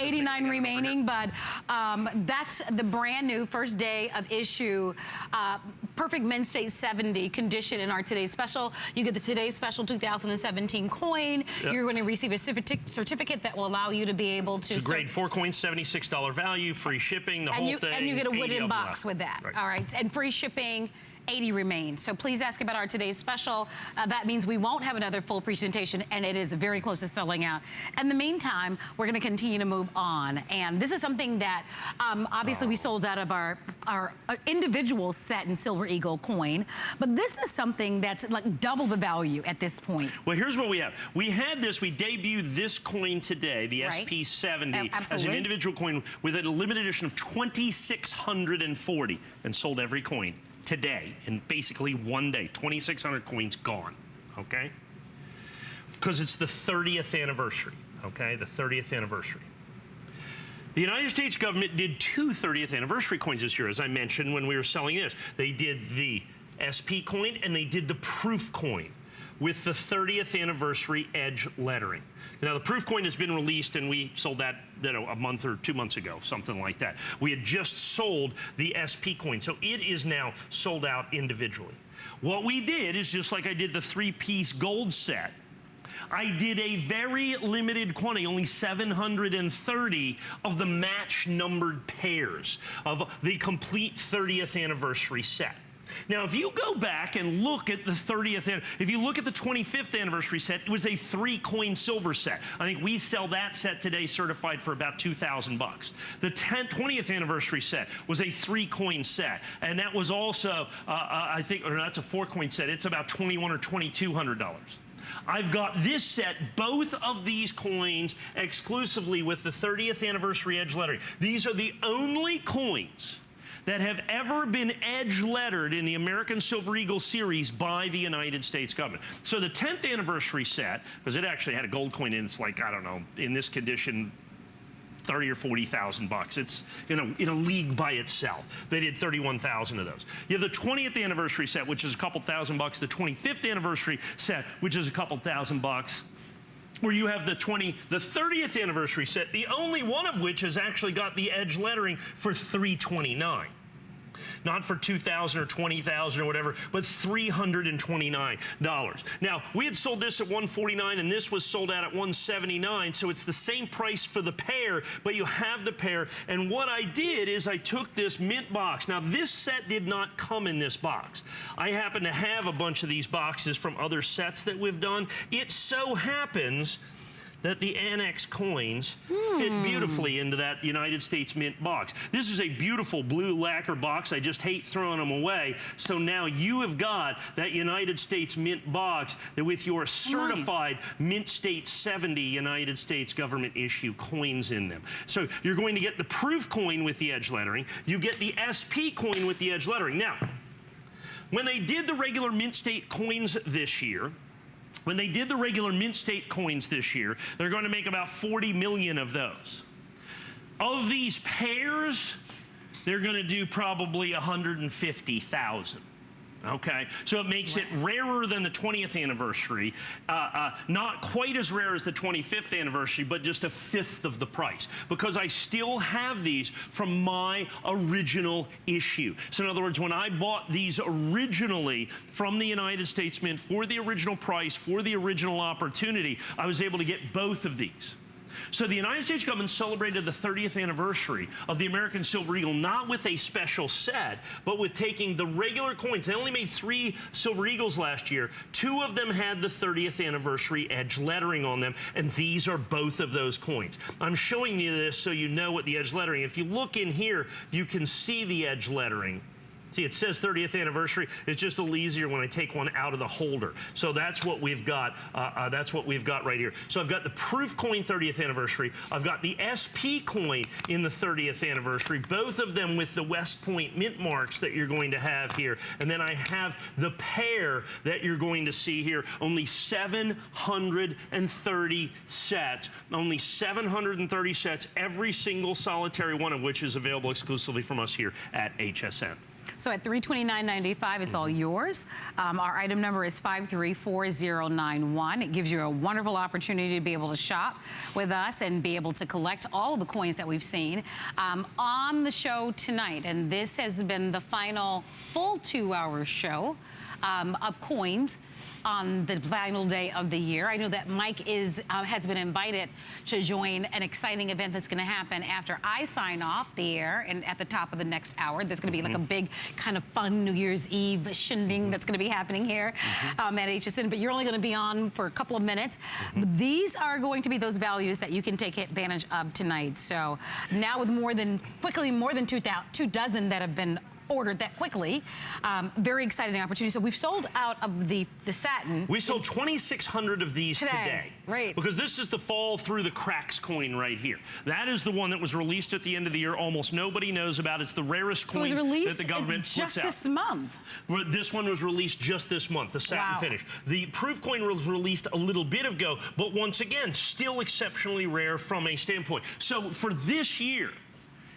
89 remaining, but that's the brand new first day of issue Perfect Men's State 70 condition in our Today's Special. You get the Today's Special 2017 coin. Yep. You're going to receive a certificate that will allow you to be able to... It's a grade 4 coin, $76 value, free shipping, the whole thing. And you get a wooden box with that. Right. All right, and free shipping. 80 remain. So please ask about our Today's Special. That means we won't have another full presentation, and it is very close to selling out. In the meantime, we're going to continue to move on. And this is something that obviously we sold out of our individual Satin Silver Eagle coin, but this is something that's like double the value at this point. Well, here's what we have. We had this, we debuted this coin today, the SP70, as an individual coin with a limited edition of 2,640, and sold every coin today in basically one day. 2,600 coins gone, okay? Because it's the 30th anniversary, okay? The 30th anniversary. The United States government did 2 30th anniversary coins this year, as I mentioned when we were selling this. They did the SP coin and they did the proof coin with the 30th anniversary edge lettering. Now, the proof coin has been released, and we sold that, you know, a month or 2 months ago, something like that. We had just sold the SP coin, so it is now sold out individually. What we did is, just like I did the 3-piece gold set, I did a very limited quantity, only 730 of the match-numbered pairs of the complete 30th anniversary set. Now, if you go back and look at the 30th, if you look at the 25th anniversary set, it was a 3-coin silver set. I think we sell that set today certified for about $2,000. The 20th anniversary set was a 3-coin set, and that was also, I think, or that's a 4-coin set. It's about $2,100 or $2,200. I've got this set, both of these coins exclusively with the 30th anniversary edge lettering. These are the only coins that have ever been edge lettered in the American Silver Eagle series by the United States government. So the 10th anniversary set, because it actually had a gold coin in, it's like, I don't know, in this condition, 30 or 40,000 bucks. It's in a league by itself. They did 31,000 of those. You have the 20th anniversary set, which is a couple $1,000. The 25th anniversary set, which is a couple $1,000. Where you have the 30th anniversary set, the only one of which has actually got the edge lettering for $329. Not for $2,000 or $20,000 or whatever, but $329. Now, we had sold this at $149, and this was sold out at $179, so it's the same price for the pair, but you have the pair. And what I did is I took this mint box. Now, this set did not come in this box. I happen to have a bunch of these boxes from other sets that we've done. It so happens that the ANACS coins fit beautifully into that United States Mint box. This is a beautiful blue lacquer box. I just hate throwing them away. So now you have got that United States Mint box that with your certified Mint State 70 United States government issue coins in them. So you're going to get the proof coin with the edge lettering. You get the SP coin with the edge lettering. Now, when they did the regular Mint State coins this year, when they did the regular Mint State coins this year, they're going to make about 40 million of those. Of these pairs, they're going to do probably 150,000. Okay, so it makes it rarer than the 20th anniversary, not quite as rare as the 25th anniversary, but just a fifth of the price, because I still have these from my original issue. So in other words, when I bought these originally from the United States Mint for the original price, for the original opportunity, I was able to get both of these. So the United States government celebrated the 30th anniversary of the American Silver Eagle, not with a special set, but with taking the regular coins. They only made 3 Silver Eagles last year. 2 of them had the 30th anniversary edge lettering on them, and these are both of those coins. I'm showing you this so you know what the edge lettering. If you look in here, you can see the edge lettering. See, it says 30th anniversary. It's just a little easier when I take one out of the holder. So that's what we've got. That's what we've got right here. So I've got the proof coin 30th anniversary. I've got the SP coin in the 30th anniversary, both of them with the West Point mint marks that you're going to have here. And then I have the pair that you're going to see here. Only 730 sets. Only 730 sets, every single solitary one of which is available exclusively from us here at HSN. So at $329.95, it's all yours. Our item number is 534091. It gives you a wonderful opportunity to be able to shop with us and be able to collect all of the coins that we've seen on the show tonight. And this has been the final full 2-hour show of coins on the final day of the year. I know that Mike has been invited to join an exciting event that's going to happen after I sign off the air and at the top of the next hour. There's going to be like a big kind of fun New Year's Eve shindig that's going to be happening here at HSN, but you're only going to be on for a couple of minutes. These are going to be those values that you can take advantage of tonight. So now with more than 2 dozen that have been ordered that quickly. Very exciting opportunity. So we've sold out of the Satin. We sold 2,600 of these today. Right. Because this is the fall through the cracks coin right here. That is the one that was released at the end of the year. Almost nobody knows about. It's the rarest coin that the government puts out. Just this month. This one was released just this month, the SatinFinish. The proof coin was released a little bit ago, but once again, still exceptionally rare from a standpoint. So for this year,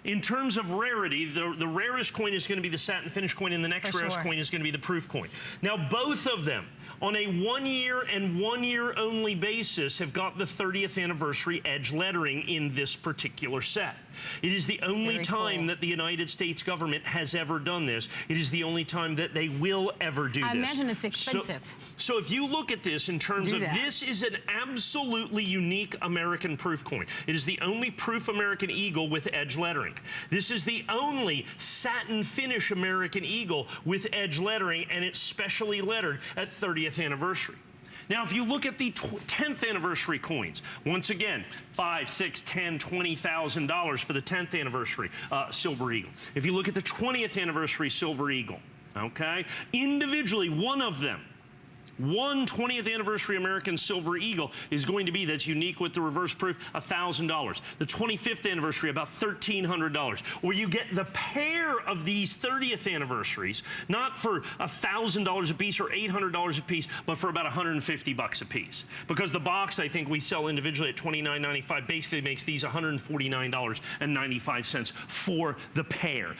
in terms of rarity, the rarest coin is going to be the SatinFinish coin, and the next rarest coin is going to be the proof coin. Now, both of them, on a 1-year and 1-year only basis, have got the 30th anniversary edge lettering in this particular set. It is the only time that the United States government has ever done this. It is the only time that they will ever do this. I imagine it's expensive. So if you look at this in terms of this is an absolutely unique American proof coin. It is the only proof American eagle with edge lettering. This is the only SatinFinish American eagle with edge lettering, and it's specially lettered at 30th anniversary. Now, if you look at the 10th anniversary coins, once again, $5,000, $6,000, $10,000, $20,000 for the 10th anniversary Silver Eagle. If you look at the 20th anniversary Silver Eagle, okay, individually, one of them, one 20th anniversary American Silver Eagle is going to be, that's unique with the reverse proof, $1,000. The 25th anniversary, about $1,300. Where you get the pair of these 30th anniversaries, not for $1,000 a piece or $800 a piece, but for about $150 a piece. Because the box, I think we sell individually at $29.95, basically makes these $149.95 for the pair.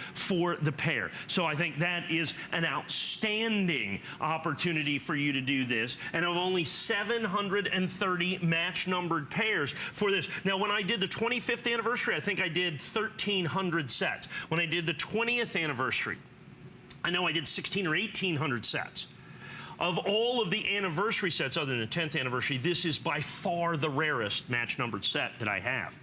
So I think that is an outstanding opportunity for you to do this, and of only 730 match-numbered pairs for this. Now, when I did the 25th anniversary, I think I did 1,300 sets. When I did the 20th anniversary, I know I did 1,600 or 1,800 sets. Of all of the anniversary sets, other than the 10th anniversary, this is by far the rarest match-numbered set that I have,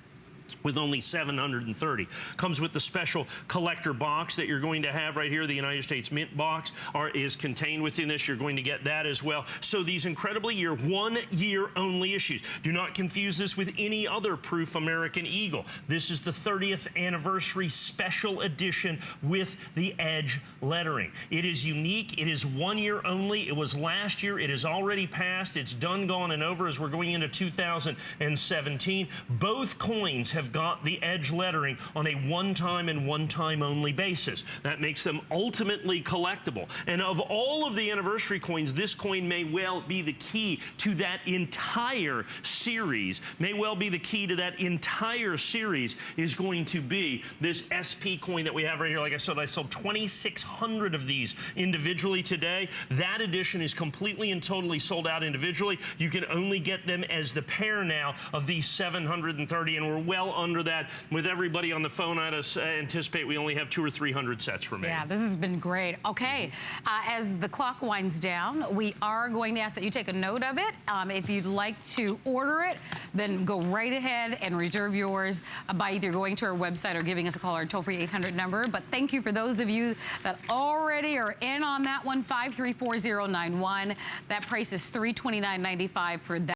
with only 730. Comes with the special collector box that you're going to have right here. The United States Mint box is contained within this. You're going to get that as well. So these incredibly 1-year only issues. Do not confuse this with any other proof American Eagle. This is the 30th anniversary special edition with the edge lettering. It is unique. It is 1 year only. It was last year. It is already passed. It's done, gone, and over as we're going into 2017. Both coins have got the edge lettering on a one-time and one-time only basis. That makes them ultimately collectible. And of all of the anniversary coins, this coin may well be the key to that entire series. May well be the key to that entire series is going to be this SP coin that we have right here. Like I said, I sold 2,600 of these individually today. That edition is completely and totally sold out individually. You can only get them as the pair now of these 730, and we're well under that. With everybody on the phone, I'd anticipate we only have 200 or 300 sets remaining. Yeah, this has been great. Okay, as the clock winds down, we are going to ask that you take a note of it. If you'd like to order it, then go right ahead and reserve yours by either going to our website or giving us a call, our toll-free 800 number. But thank you for those of you that already are in on that one, 534091. That price is $329.95 for that.